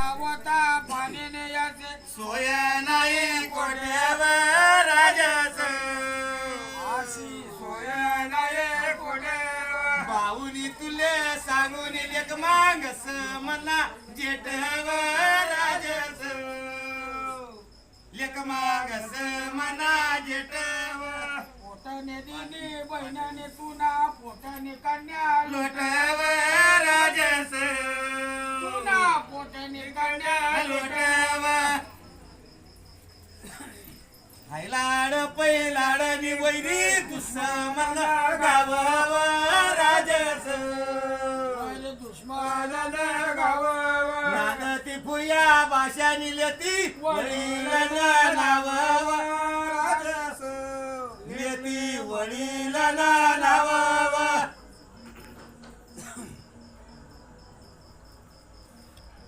आवता पाण्याने याचे सोय नाही कोट्यावर राजाच अशी सोय नाही कोट्यावर बाहुली तुले सांगून लेक मागस म्हणा जेठवर राजाच लेक मागस म्हणा जेठवर पोटाने दिली बहिणाने तुना पोटाने कन्या लोटवर राजाच तुना पोटाने कन्या लोटवर हाय लाड पै लाड नि वैरी दुश्मन गावावर राजाच पहिले दुश्मन गावावर नागती फुया भाषा निलेती वडील नावावर राजाच लेती वडील नावावर